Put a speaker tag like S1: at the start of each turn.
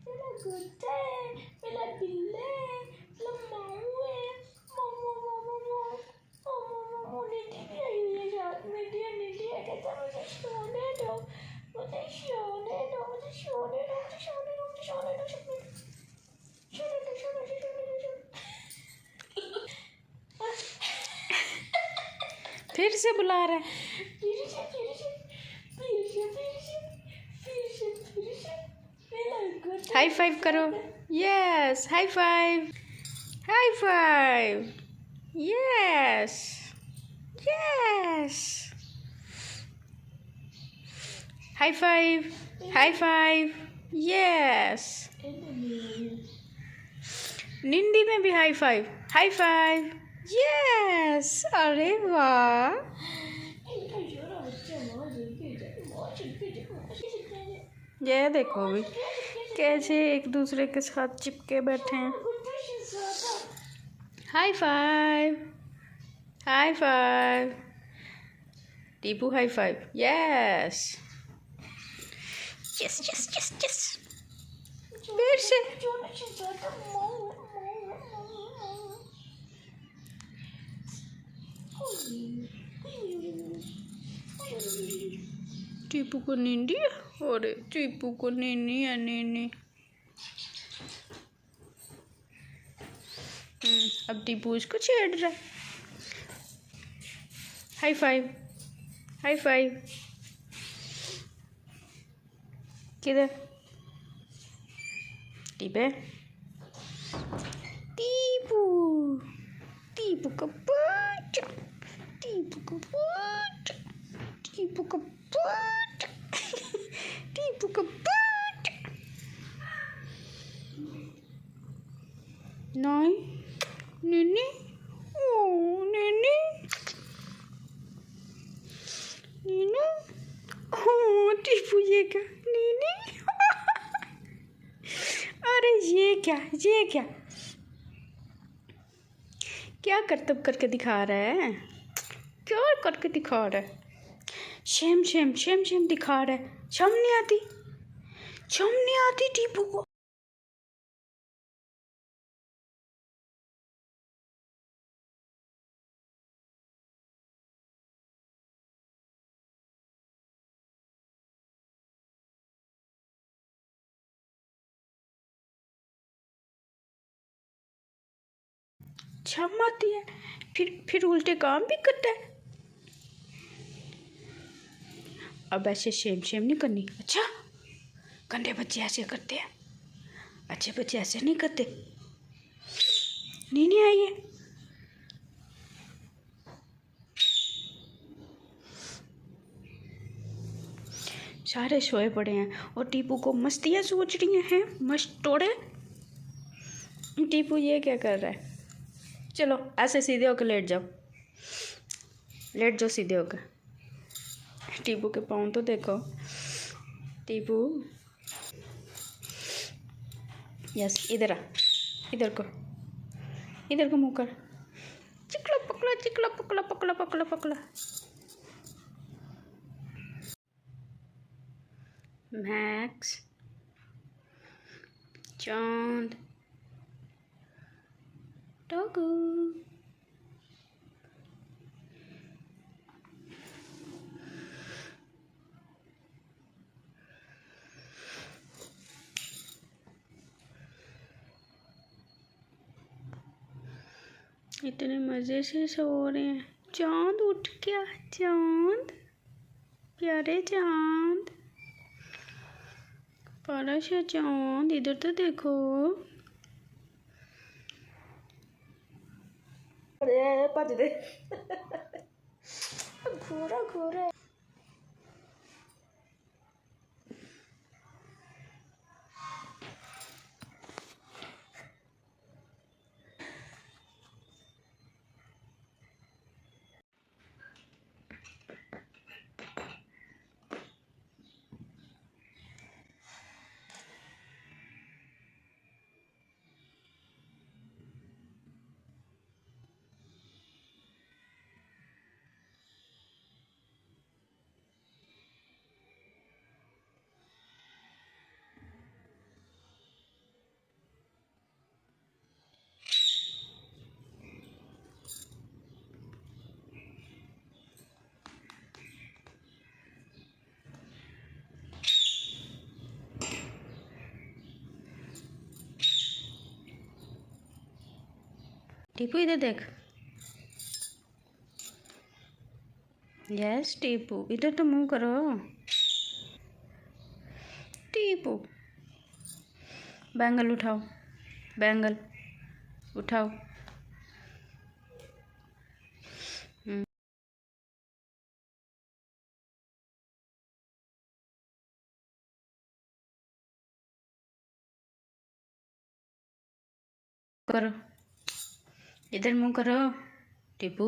S1: मेरा कुत्ता है, मेरा बिल्ला है, मेरा माऊ है। मोमो मोमो मोमो मोमो। नीति भी आई हुई है साथ में। नीति है, कहता मुझे सोने दो, मुझे सोने दो, मुझे सोने दो, मुझे सोने दो, मुझे सोने दो, सोने दो, सोने दो, सोने दो, सोने दो।
S2: फिर से बुला रहा है।
S1: फिर से फिर से फिर से फिर से फिर से फिर से मेरा कुत्ता।
S2: हाई फाइव करो। Yes, high five, high five. Yes, yes, high five, high five. Yes, निंदी में भी high five, high five. Yes, अरे वाह। ये देखो भी कैसे एक दूसरे के साथ चिपके बैठे हैं। High five, high five. Tipu high five. Yes, yes, yes, yes, yes. फिर से टीपू को नींदी है। अरे टीपू को नीनी है, नीनी। अब टीपू इसको छेड़ रहा है। High five, high five. किधर टीपे? टीपू, टीपू का बच्चा, टीपू का बच्चा, टीपू का बच्चा, टीपू का बच्चा। नहीं, नीनी, ओ नीनी, नीनू, ओ टीपू ये क्या, नीनी। अरे ये क्या, ये क्या, क्या करतब करके दिखा रहा है? क्या करके दिखा रहा है? शेम शेम शेम शेम दिखा रहा है। शर्म नहीं आती, शर्म नहीं आती टीपू को। शर्म आती है, फिर उल्टे काम भी करता है। अब ऐसे शेम शेम नहीं करनी। अच्छा, गंदे बच्चे ऐसे करते हैं, अच्छे बच्चे ऐसे नहीं करते। नहीं आई है। सारे सोए पड़े हैं और टीपू को मस्तियाँ सोच रही हैं। मस्त तोड़े। टीपू ये क्या कर रहा है? चलो ऐसे सीधे होकर लेट जाओ, लेट जाओ सीधे होकर। टीपू के पाँव तो देखो। टीपू, यस, इधर आ, इधर को मुँह कर। चिकला पकड़ा, चिकला पकड़ा, पकड़ा पकड़ा पकड़ा। मैक्स, चांद, टोकू। इतने मज़े से सो रहे हैं। चांद उठ गया, चांद, प्यारे चांद, प्यारा सा चांद, इधर तो देखो।
S1: अरे भज दे। घोड़ा घोड़ा।
S2: टीपू इधर देख। यस टीपू, इधर तो मुंह करो। टीपू, बैंगल उठाओ, बैंगल उठाओ। करो, इधर मुंह करो टीपू।